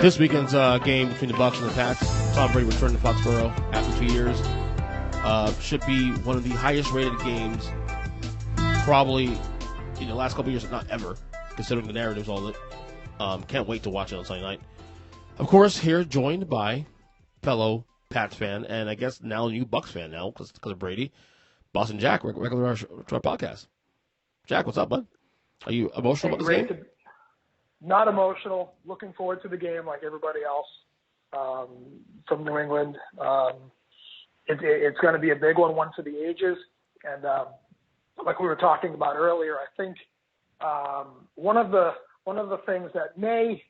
This weekend's game between the Bucs and the Pats. Tom Brady returned to Foxborough after 2 years. Should be one of the highest rated games probably in the last couple of years, if not ever, considering the narratives, all of it. Can't wait to watch it on Sunday night. Of course, here joined by fellow Pats fan, and I guess now new Bucs fan now because of Brady, Boston Jack, regular to our podcast. Jack, what's up, bud? Are you emotional about this game? Not emotional. Looking forward to the game like everybody else from New England. It's going to be a big one for the ages. And like we were talking about earlier, I think one of the things that may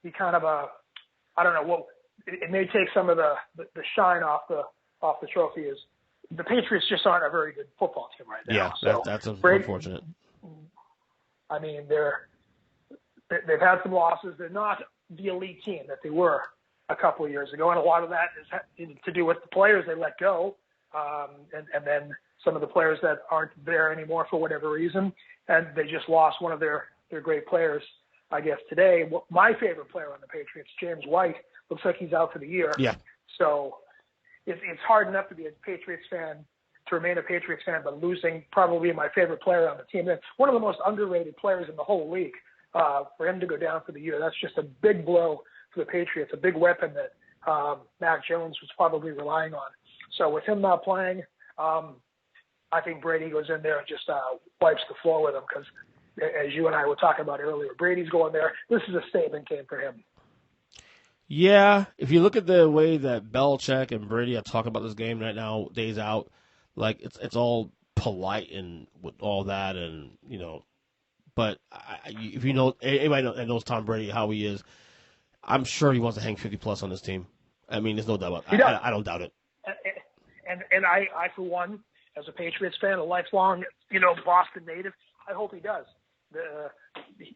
be kind of it may take some of the shine off the trophy is the Patriots just aren't a very good football team right now. Yeah, so that's unfortunate. I mean, they've had some losses. They're not the elite team that they were a couple of years ago, and a lot of that is to do with the players they let go, and then some of the players that aren't there anymore for whatever reason, and they just lost one of their great players, I guess, today. My favorite player on the Patriots, James White, looks like he's out for the year. Yeah. So it's hard enough to be a Patriots fan, to remain a Patriots fan, but losing probably my favorite player on the team. And one of the most underrated players in the whole league. For him to go down for the year, that's just a big blow for the Patriots, a big weapon that Mac Jones was probably relying on. So with him not playing, I think Brady goes in there and just wipes the floor with him because, as you and I were talking about earlier, Brady's going there. This is a statement game for him. Yeah, if you look at the way that Belichick and Brady are talking about this game right now, days out, like it's all polite and with all that, and But if you know anybody that knows Tom Brady, how he is, I'm sure he wants to hang 50+ on this team. I mean, there's no doubt about it. I don't doubt it. And I, for one, as a Patriots fan, a lifelong, Boston native, I hope he does.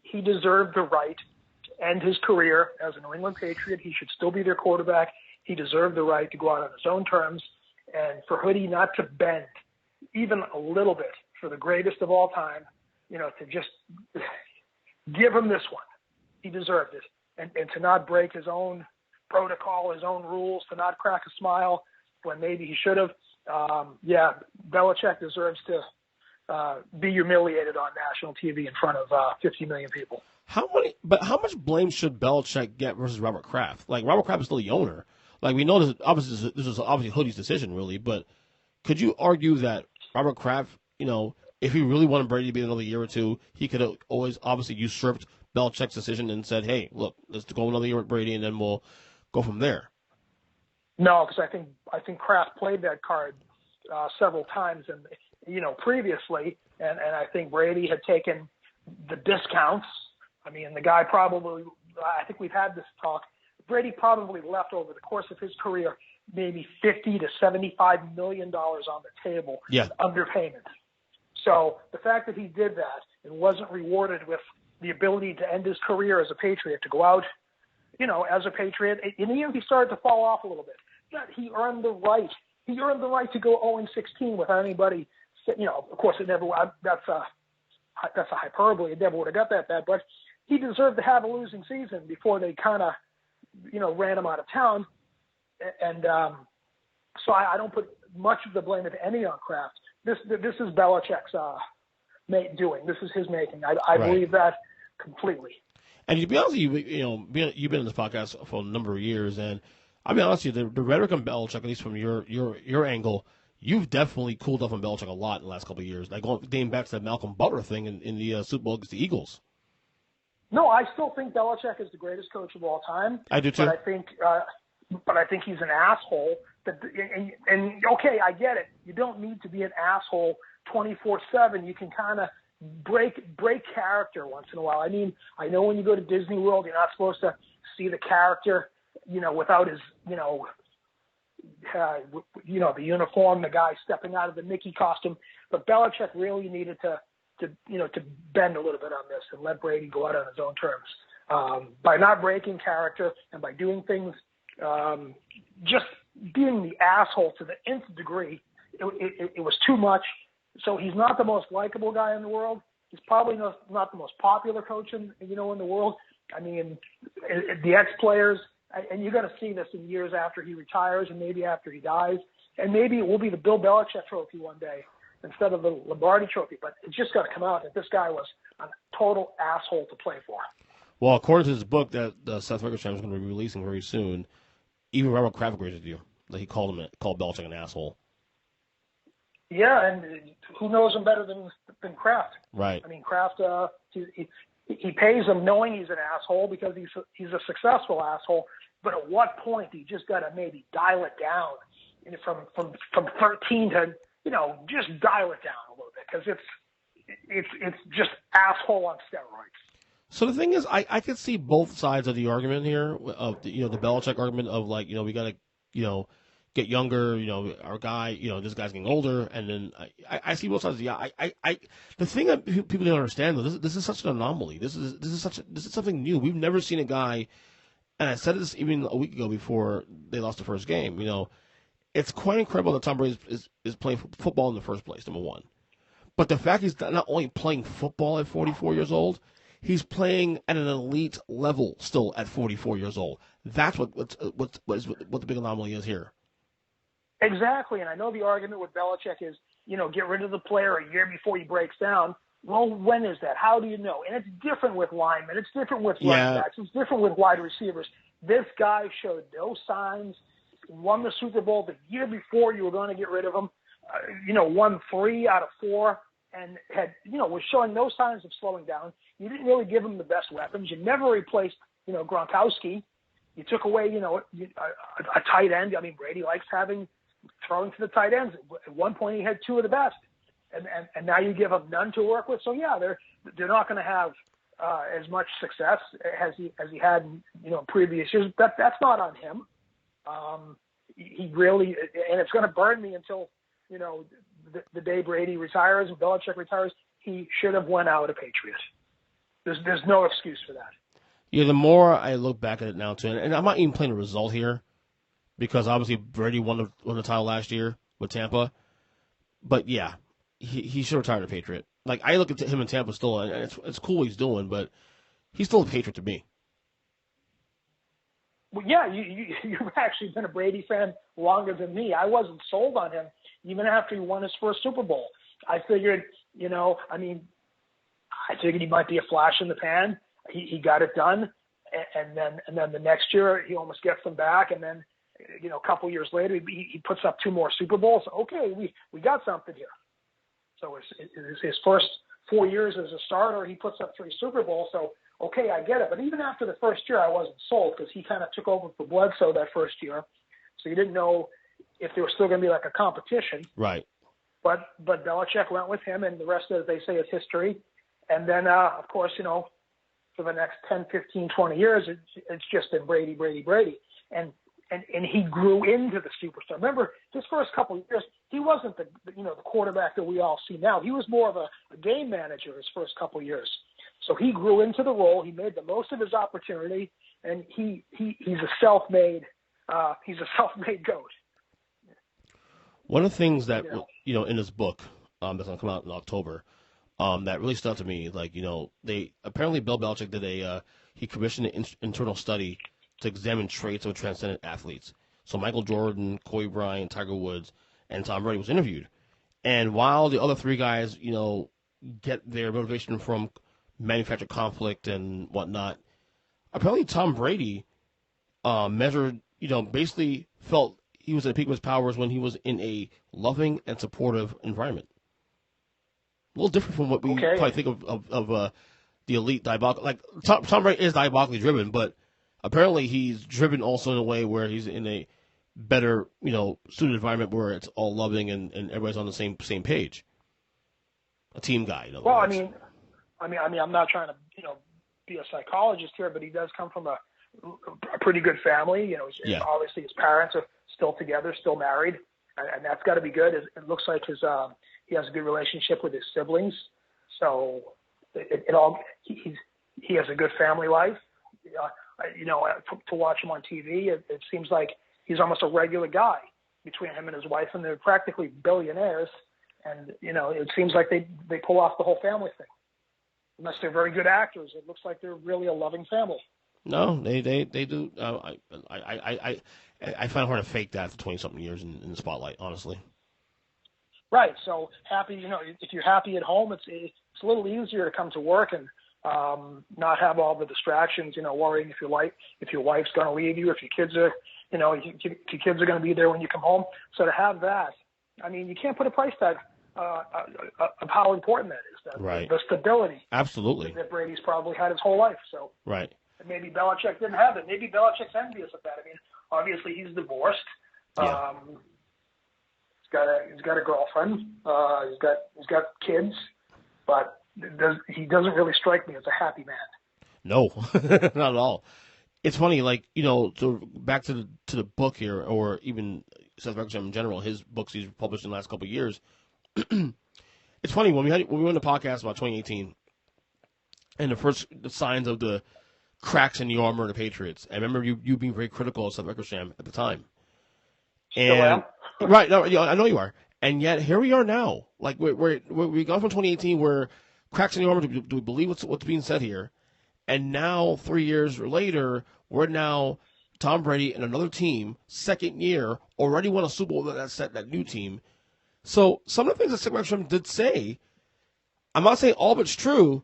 He deserved the right to end his career as a New England Patriot. He should still be their quarterback. He deserved the right to go out on his own terms. And for Hoodie not to bend even a little bit for the greatest of all time, to just give him this one. He deserved it. And to not break his own protocol, his own rules, to not crack a smile when maybe he should have. Belichick deserves to be humiliated on national TV in front of 50 million people. How much blame should Belichick get versus Robert Kraft? Like, Robert Kraft is still the owner. Like, we know this is obviously Hoodie's decision, really, but could you argue that Robert Kraft, if he really wanted Brady to be another year or two, he could have always obviously usurped Belichick's decision and said, hey, look, let's go another year with Brady, and then we'll go from there? No, because I think Kraft played that card several times and previously, and I think Brady had taken the discounts. I mean, the guy probably, I think we've had this talk, Brady probably left over the course of his career maybe $50 to $75 million on the table in underpayment. So the fact that he did that and wasn't rewarded with the ability to end his career as a Patriot, to go out, as a Patriot, and even if he started to fall off a little bit, he earned the right. He earned the right to go 0-16 without anybody. Of course, it never. That's a hyperbole. It never would have got that bad, but he deserved to have a losing season before they kind of, ran him out of town. And so I don't put much of the blame, if any, on Kraft. This is Belichick's doing. This is his making. I believe that completely. And to be honest with you, you've been in this podcast for a number of years, and I'll be honest with you, the rhetoric on Belichick, at least from your angle, you've definitely cooled off on Belichick a lot in the last couple of years. Like dating back to the Malcolm Butler thing in the Super Bowl against the Eagles. No, I still think Belichick is the greatest coach of all time. I do too. But I think he's an asshole. And okay, I get it. You don't need to be an asshole 24/7. You can kind of break character once in a while. I mean, I know when you go to Disney World, you're not supposed to see the character, without his, the uniform, the guy stepping out of the Mickey costume. But Belichick really needed to bend a little bit on this and let Brady go out on his own terms. By not breaking character and by doing things, just being the asshole to the nth degree, it was too much. So he's not the most likable guy in the world. He's probably not the most popular coach in the world. I mean, the ex-players, and you're going to see this in years after he retires and maybe after he dies, and maybe it will be the Bill Belichick trophy one day instead of the Lombardi trophy, but it's just got to come out that this guy was a total asshole to play for. Well, according to his book that Seth Wickersham is going to be releasing very soon, even Robert Kraft agrees with you that he called Belichick an asshole. Yeah, and who knows him better than Kraft? Right. I mean, Kraft, he pays him knowing he's an asshole because he's a successful asshole. But at what point do you just got to maybe dial it down from 13 to just dial it down a little bit because it's just asshole on steroids. So the thing is, I could see both sides of the argument here of the Belichick argument of like we got to get younger, our guy, this guy's getting older, and then I see both sides. Yeah, the thing that people don't understand though, this is such an anomaly. This is something new. We've never seen a guy, and I said this even a week ago before they lost the first game. It's quite incredible that Tom Brady is playing football in the first place. Number one, but the fact he's not only playing football at 44 years old, he's playing at an elite level still at 44 years old. That's what the big anomaly is here. Exactly, and I know the argument with Belichick is, get rid of the player a year before he breaks down. Well, when is that? How do you know? And it's different with linemen. It's different with running backs. It's different with wide receivers. This guy showed no signs. Won the Super Bowl the year before you were going to get rid of him. Won 3 out of 4 and had, was showing no signs of slowing down. You didn't really give him the best weapons. You never replaced, Gronkowski. You took away, a tight end. I mean, Brady likes throwing to the tight ends. At one point, he had 2 of the best, and now you give him none to work with. So yeah, they're not going to have as much success as he had in previous years. That's not on him. He really, and it's going to burn me until the day Brady retires and Belichick retires. He should have went out a Patriot. There's no excuse for that. Yeah, the more I look back at it now, too, and I'm not even playing the result here, because obviously Brady won the title last year with Tampa. But yeah, he should retire a Patriot. Like, I look at him in Tampa still, and it's cool what he's doing, but he's still a Patriot to me. Well, yeah, you've actually been a Brady fan longer than me. I wasn't sold on him even after he won his first Super Bowl. I figured, I figured he might be a flash in the pan. He got it done, and then the next year he almost gets them back, and then a couple years later he puts up 2 more Super Bowls. Okay, we got something here. So his first 4 years as a starter, he puts up 3 Super Bowls. So okay, I get it. But even after the first year, I wasn't sold because he kind of took over for Bledsoe that first year, so you didn't know if there was still going to be like a competition. Right. But Belichick went with him, and the rest of it, they say, is history. And then, of course, for the next 10, 15, 20 years, it's just been Brady, Brady, Brady. And he grew into the superstar. Remember, his first couple of years, he wasn't the quarterback that we all see now. He was more of a game manager his first couple of years. So he grew into the role. He made the most of his opportunity, and he's a self-made goat. One of the things that in his book that's going to come out in October, that really stood out to me, like they apparently Bill Belichick did he commissioned an internal study to examine traits of transcendent athletes. So Michael Jordan, Kobe Bryant, Tiger Woods, and Tom Brady was interviewed, and while the other 3 guys get their motivation from manufactured conflict and whatnot, apparently Tom Brady measured basically felt he was at the peak of his powers when he was in a loving and supportive environment. A little different from what we probably think of the elite diabolical. Like Tom Brady is diabolically driven, but apparently he's driven also in a way where he's in a better, student environment where it's all loving and everybody's on the same page. A team guy. Well, I mean, I'm not trying to be a psychologist here, but he does come from a pretty good family. Obviously his parents are still together, still married, and that's got to be good. It looks like he has a good relationship with his siblings, so he has a good family life. To watch him on TV, it seems like he's almost a regular guy between him and his wife, and they're practically billionaires. And it seems like they pull off the whole family thing. unless they're very good actors, it looks like they're really a loving family. No, they do. I find it hard to fake that for 20-something years in the spotlight, honestly. Right. So happy, if you're happy at home, it's a little easier to come to work and not have all the distractions. Worrying if your wife's going to leave you, if your kids are, your kids are going to be there when you come home. So to have that, I mean, you can't put a price tag of how important that is. Right. The stability. Absolutely. That Brady's probably had his whole life. So. Right. Maybe Belichick didn't have it. Maybe Belichick's envious of that. I mean, obviously he's divorced. Yeah. He's got a girlfriend. He's got kids, but he doesn't really strike me as a happy man. No, not at all. It's funny, so back to the book here, or even Seth Wickersham in general, his books he's published in the last couple of years. It's funny when we went on the podcast about 2018, and the signs of the cracks in the armor of the Patriots. I remember you being very critical of Seth Wickersham at the time. And right, no, I know you are, and yet here we are now. Like we gone from 2018, where cracks in the armor. Do we believe what's being said here? And now 3 years later, we're now Tom Brady and another team, second year, already won a Super Bowl that new team. So some of the things that Seth Wickersham did say, I'm not saying all of it's true,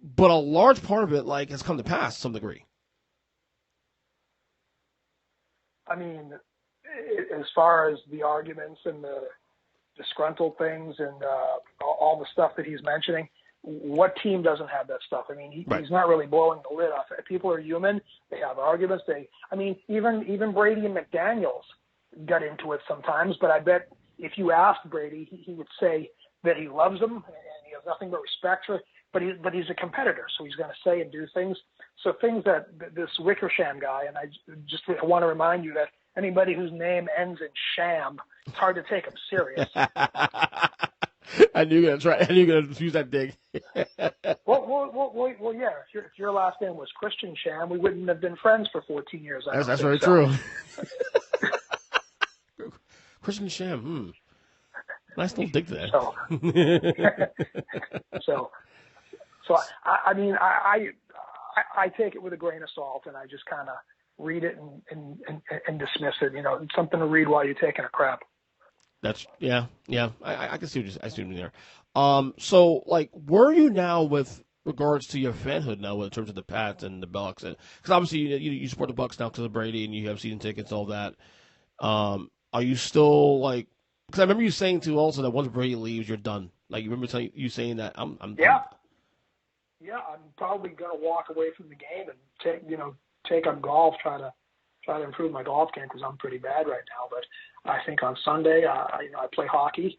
but a large part of it has come to pass to some degree. I mean, as far as the arguments and the disgruntled things and all the stuff that he's mentioning, what team doesn't have that stuff? I mean, he's not really blowing the lid off. People are human. They have arguments. Even Brady and McDaniels got into it sometimes, but I bet if you asked Brady, he would say that he loves them and he has nothing but respect for. But he's a competitor, so he's going to say and do things. So things that this Wickersham guy, and I just want to remind you that anybody whose name ends in sham, it's hard to take him serious. I knew that's right. I knew you were going to use that dig. well, yeah. If your last name was Christian Sham, we wouldn't have been friends for 14 years. That's very true. Christian Sham. Nice little dig there. So I mean, I take it with a grain of salt, and I just kind of read it and dismiss it. It's something to read while you're taking a crap. That's yeah. I can see what you're doing there. So where are you now with regards to your fanhood now in terms of the Pats and the Bucks? Because obviously you support the Bucks now because of Brady, and you have season tickets, all that. Are you still because I remember you saying too also that once Brady leaves, you're done. You remember you saying that I'm Yeah, I'm probably going to walk away from the game and take up golf, try to improve my golf game because I'm pretty bad right now. But I think on Sunday, I play hockey,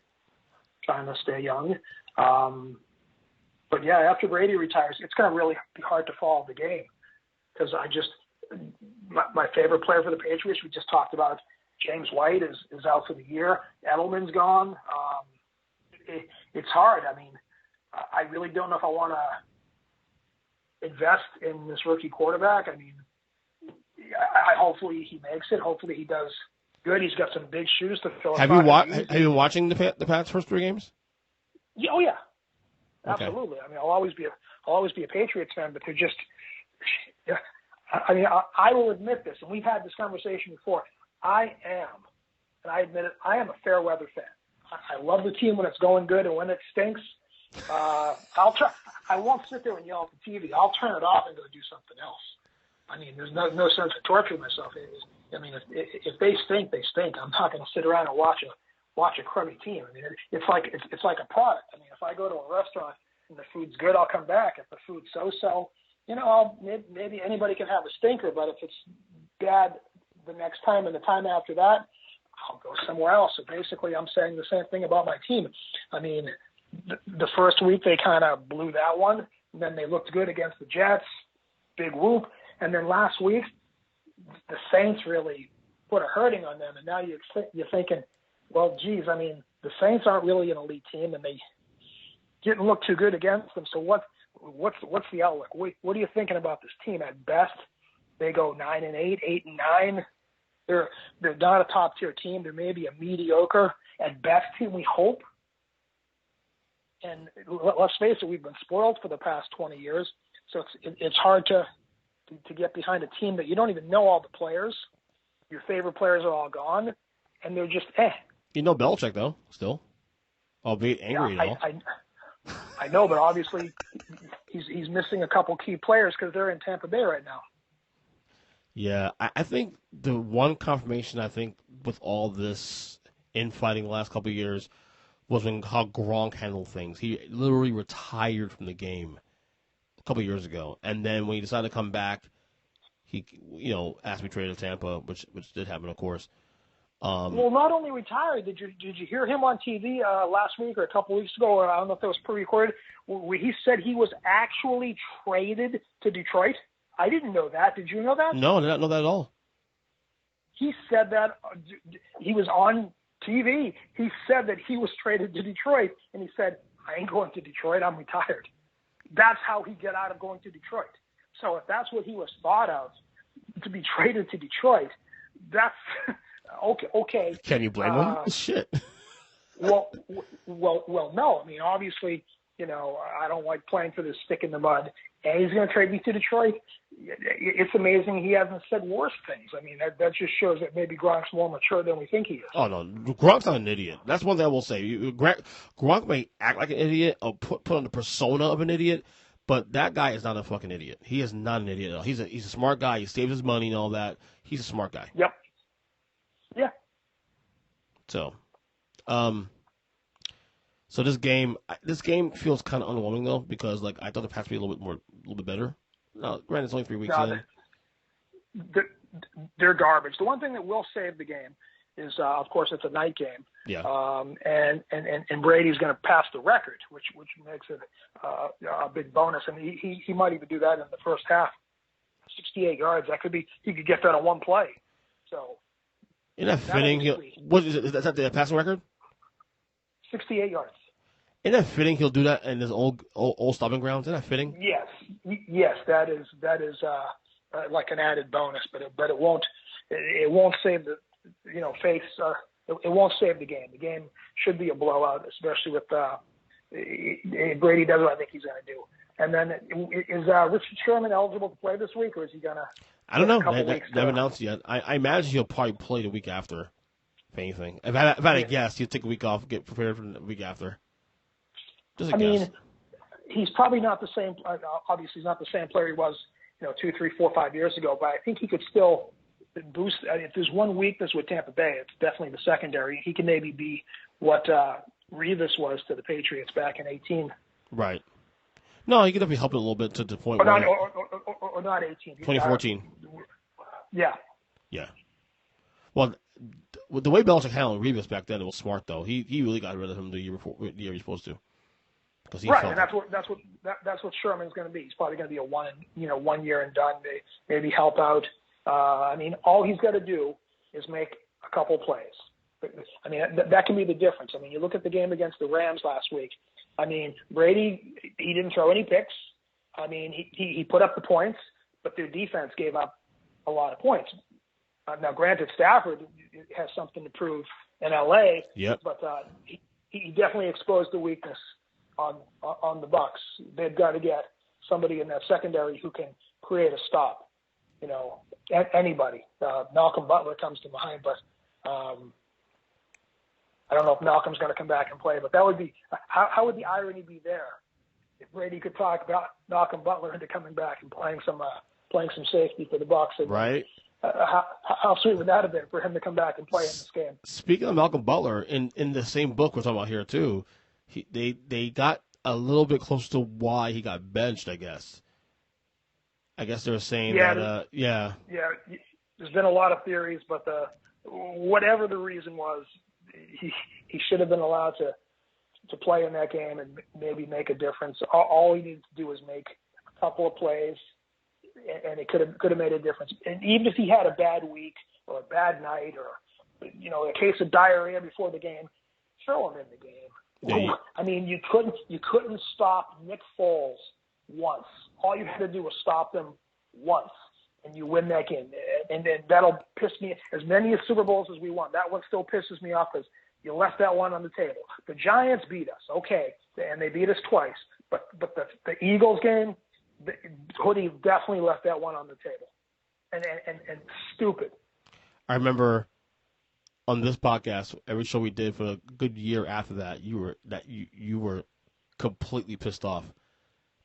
trying to stay young. But yeah, after Brady retires, it's going to really be hard to follow the game because my favorite player for the Patriots, we just talked about, James White is out for the year. Edelman's gone. It's hard. I mean, I really don't know if I want to invest in this rookie quarterback. I mean, hopefully he makes it. Hopefully he does good. He's got some big shoes to fill. Have you been watching the Pats' first 3 games? Yeah, oh yeah, okay. Absolutely. I mean, I'll always be a Patriots fan, but they're just. Yeah, I mean, I will admit this, and we've had this conversation before. I admit it, I am a fair weather fan. I love the team when it's going good, and when it stinks, I'll try. I won't sit there and yell at the TV. I'll turn it off and go do something else. I mean, there's no sense of torturing myself. I mean, if they stink, they stink. I'm not going to sit around and watch a crummy team. I mean, it's like a product. I mean, if I go to a restaurant and the food's good, I'll come back. If the food's so, maybe anybody can have a stinker, but if it's bad the next time and the time after that, I'll go somewhere else. So basically, I'm saying the same thing about my team. I mean, the first week they kind of blew that one, and then they looked good against the Jets, big whoop, and then last week the Saints really put a hurting on them, and now you're thinking, well, geez, I mean, the Saints aren't really an elite team, and they didn't look too good against them. So what's the outlook? What are you thinking about this team? At best, they go 9-8, 8-9. They're not a top tier team. They're maybe a mediocre at best team. We hope. And let's face it, we've been spoiled for the past 20 years. So it's hard to get behind a team that you don't even know all the players. Your favorite players are all gone, and they're just You know Belichick, though, still. Albeit angry, I know, but obviously he's missing a couple key players because they're in Tampa Bay right now. Yeah, I think the one confirmation with all this infighting the last couple of years was when how Gronk handled things. He literally retired from the game a couple of years ago, and then when he decided to come back, he asked to be traded to Tampa, which did happen, of course. Well, not only retired, did you hear him on TV last week or a couple weeks ago, or I don't know if that was pre-recorded, where he said he was actually traded to Detroit? I didn't know that. Did you know that? No, I did not know that at all. He said that he was on TV. He said that he was traded to Detroit, and he said, I ain't going to Detroit. I'm retired. That's how he got out of going to Detroit. So if that's what he was thought of, to be traded to Detroit, that's okay. Can you blame him? Shit. Well, no. I mean, obviously, I don't like playing for this stick in the mud. And he's going to trade me to Detroit. It's amazing he hasn't said worse things. I mean, that just shows that maybe Gronk's more mature than we think he is. Oh, no. Gronk's not an idiot. That's one thing I will say. Gronk may act like an idiot or put on the persona of an idiot, but that guy is not a fucking idiot. He is not an idiot at all. He's a smart guy. He saves his money and all that. He's a smart guy. Yep. Yeah. So, so this game feels kind of underwhelming though, because I thought the Pats would be a little bit better. No, granted, it's only 3 weeks in. They're garbage. The one thing that will save the game is, of course, it's a night game. Yeah. And Brady's going to pass the record, which makes it a big bonus. And he might even do that in the first half. 68 yards. He could get that on one play. So. Isn't that fitting? What is it? Is that the passing record? 68 yards. Isn't that fitting? He'll do that in his old stomping grounds. Isn't that fitting? Yes, that is like an added bonus, but it won't save the face. It won't save the game. The game should be a blowout, especially with Brady does what I think he's going to do. And then is Richard Sherman eligible to play this week, or is he going to? I don't know. They haven't announced yet. I imagine he'll probably play the week after, if anything. If I had to guess, he'll take a week off, get prepared for the week after. Just a guess. Mean, he's probably not the same. Obviously, he's not the same player he was, 2, 3, 4, 5 years ago. But I think he could still boost. If there's one weakness with Tampa Bay, it's definitely the secondary. He can maybe be what Revis was to the Patriots back in 2018. Right. No, he could definitely help it a little bit to the point or where. Or not 18. 2014. Yeah. Yeah. Well, the way Belichick handled Revis back then, it was smart though. He really got rid of him the year he was supposed to. Right, and that's what Sherman's going to be. He's probably going to be a 1 year and done. Maybe help out. All he's got to do is make a couple plays. I mean, that can be the difference. I mean, you look at the game against the Rams last week. I mean, Brady, he didn't throw any picks. I mean, he put up the points, but their defense gave up a lot of points. Now, granted, Stafford has something to prove in L.A., yep. But he definitely exposed the weakness on the Bucs. They've got to get somebody in that secondary who can create a stop. Anybody. Malcolm Butler comes to mind, but I don't know if Malcolm's going to come back and play. But that would be how would the irony be there if Brady could talk about Malcolm Butler into coming back and playing some safety for the Bucs? And, right. How sweet would that have been for him to come back and play in this game? Speaking of Malcolm Butler, in the same book we're talking about here too. They got a little bit close to why he got benched, I guess. I guess they were saying that, Yeah, there's been a lot of theories, but whatever the reason was, he should have been allowed to play in that game and maybe make a difference. All he needs to do is make a couple of plays, and it could have made a difference. And even if he had a bad week or a bad night or a case of diarrhea before the game, throw him in the game. Yeah. I mean, you couldn't stop Nick Foles once. All you had to do was stop them once, and you win that game. And then that'll piss me. As many Super Bowls as we won, that one still pisses me off because You left that one on the table. The Giants beat us, okay, and they beat us twice. But the Eagles game, Hoodie definitely left that one on the table, and stupid. I remember on this podcast, every show we did for a good year after that, you were completely pissed off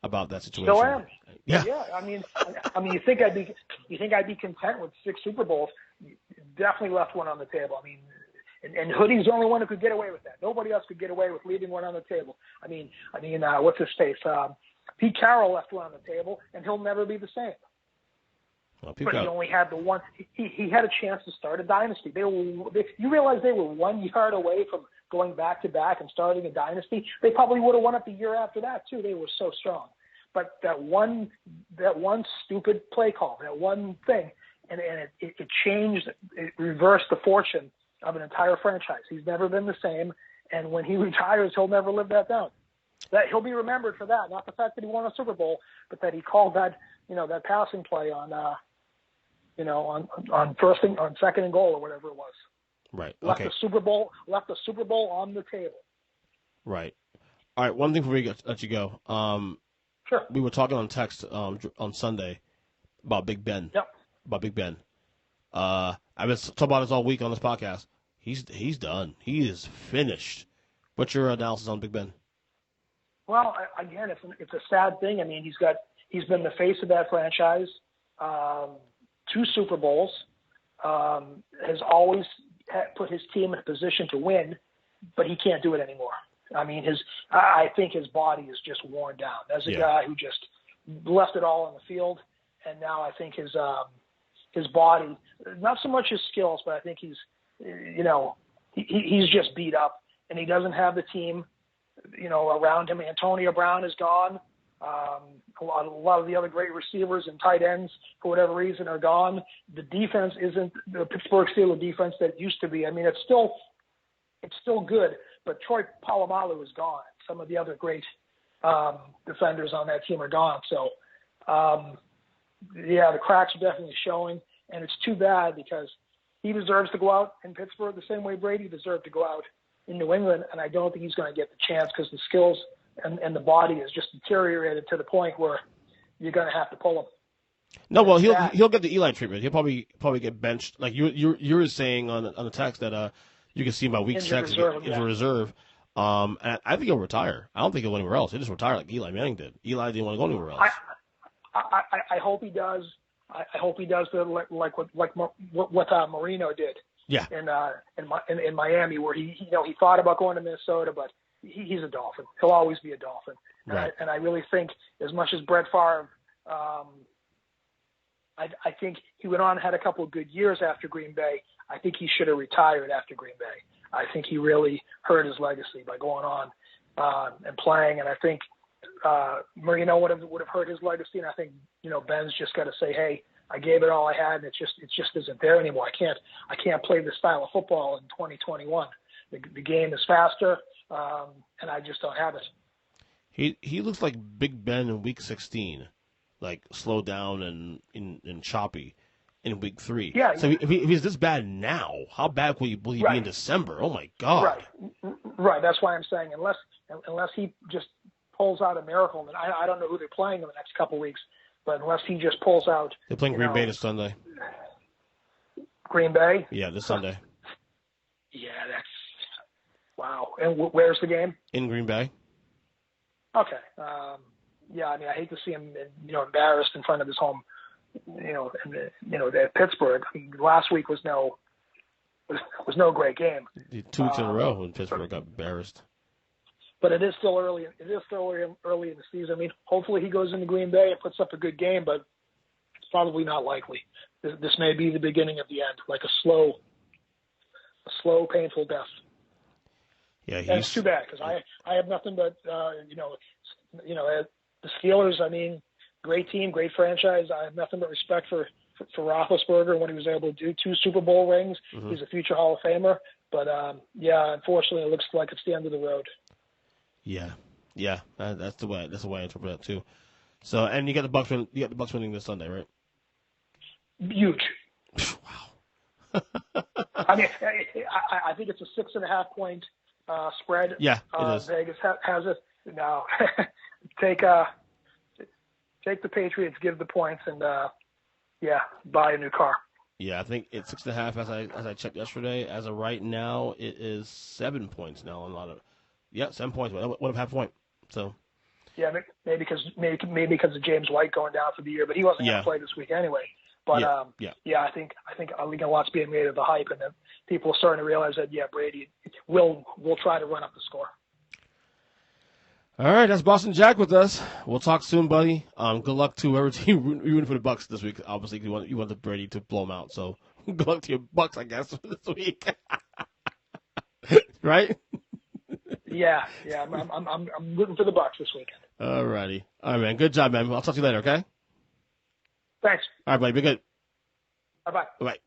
about that situation. Still am. Yeah. Yeah. I mean, you think I'd be content with 6 Super Bowls? You definitely left one on the table. I mean, and Hoodie's the only one who could get away with that. Nobody else could get away with leaving one on the table. I mean, what's his face? Pete Carroll left one on the table, and he'll never be the same. Well, but he only had the one. He had a chance to start a dynasty. You realize they were 1 yard away from going back to back and starting a dynasty. They probably would have won it the year after that too. They were so strong. But that one stupid play call, that one thing, and it changed, it reversed the fortune of an entire franchise. He's never been the same, and when he retires, he'll never live that down. That he'll be remembered for that, not the fact that he won a Super Bowl, but that he called that passing play on second and goal or whatever it was. Right. Left Okay. the Super Bowl on the table. Right. All right. One thing before we let you go. Sure. We were talking on text on Sunday about Big Ben. Yep. About Big Ben. I've been talking about this all week on this podcast. He's done. He is finished. What's your analysis on Big Ben? Well, again, it's a sad thing. I mean, he's been the face of that franchise. 2 Super Bowls. Has always put his team in a position to win, but he can't do it anymore. I mean, I think his body is just worn down. As a guy who just left it all on the field, and now I think his body, not so much his skills, but I think he's just beat up, and he doesn't have the team, around him. Antonio Brown is gone. A lot of the other great receivers and tight ends, for whatever reason, are gone. The defense isn't the Pittsburgh Steelers defense that it used to be. I mean, it's still good, but Troy Polamalu is gone. Some of the other great defenders on that team are gone. So, the cracks are definitely showing, and it's too bad because he deserves to go out in Pittsburgh the same way Brady deserved to go out in New England, and I don't think he's going to get the chance because the skills and the body is just deteriorated to the point where you're going to have to pull him. No, well, he'll get the Eli treatment. He'll probably get benched. Like you were saying on the text that you can see him by week 6 as a reserve. And I think he'll retire. I don't think he'll go anywhere else. He'll just retire like Eli Manning did. Eli didn't want to go anywhere else. I hope he does. I hope he does like what Marino did. Yeah. In Miami, where he thought about going to Minnesota, but he's a Dolphin. He'll always be a Dolphin. Right. And I really think, as much as Brett Favre, I think he went on and had a couple of good years after Green Bay. I think he should have retired after Green Bay. I think he really hurt his legacy by going on and playing. And I think Marino would have hurt his legacy. And I think Ben's just got to say, hey, I gave it all I had, and it just isn't there anymore. I can't play this style of football in 2021. The game is faster, and I just don't have it. He looks like Big Ben in Week 16, like slowed down and choppy in Week 3. Yeah. So if he's this bad now, how bad will he be in December? Oh my God. Right. That's why I'm saying unless he just pulls out a miracle, and I don't know who they're playing in the next couple of weeks, but unless he just pulls out. They're playing Green Bay this Sunday. Green Bay? Yeah, this Sunday. Yeah, that's wow. And where's the game? In Green Bay. Okay. Yeah, I mean, I hate to see him, embarrassed in front of his home, at Pittsburgh. I mean, last week was no great game. 2 weeks in a row when Pittsburgh got embarrassed. But it is still early. It is still early in the season. I mean, hopefully he goes into Green Bay and puts up a good game, but it's probably not likely. This may be the beginning of the end, like a slow, painful death. Yeah, and it's too bad because I have nothing but the Steelers. I mean, great team, great franchise. I have nothing but respect for Roethlisberger and what he was able to do. 2 Super Bowl rings. Mm-hmm. He's a future Hall of Famer. But unfortunately, it looks like it's the end of the road. Yeah, that's the way I interpret that too. So, and you got the Bucs winning this Sunday, right? Wow. Huge. I mean, I think it's a 6.5 point spread. Yeah, it is. Vegas has it. No, take the Patriots, give the points, and buy a new car. Yeah, I think it's 6.5 as I checked yesterday. As of right now, it is 7 points now. 7 points. What a half point. So. Yeah, maybe because of James White going down for the year, but he wasn't going to play this week anyway. But I think a lot's being made of the hype, and that people are starting to realize that Brady will try to run up the score. All right, that's Boston Jack with us. We'll talk soon, buddy. Good luck to whoever team you rooting for the Bucks this week. Obviously, you want the Brady to blow them out. So good luck to your Bucks, I guess, this week. Right? Yeah. I'm rooting for the Bucks this weekend. All righty. All right, man. Good job, man. I'll talk to you later, okay? Thanks. All right, buddy. Be good. Bye-bye. Bye-bye.